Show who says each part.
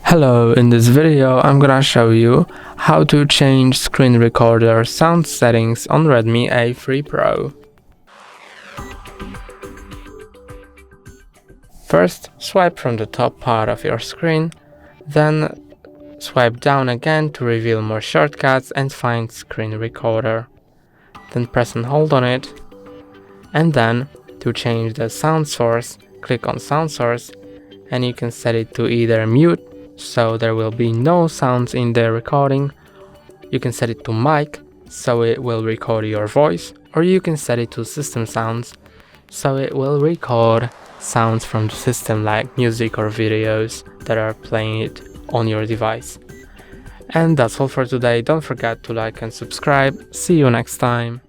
Speaker 1: Hello, in this video I'm gonna show you how to change screen recorder sound settings on Redmi A3 Pro. First, swipe from the top part of your screen, then swipe down again to reveal more shortcuts and find screen recorder. Then press and hold on it, and then to change the sound source, click on sound source and you can set it to either mute, so there will be no sounds in the recording. You can set it to mic, so it will record your voice, or you can set it to system sounds, so it will record sounds from the system like music or videos that are playing it on your device. And that's all for today. Don't forget to like and subscribe. See you next time.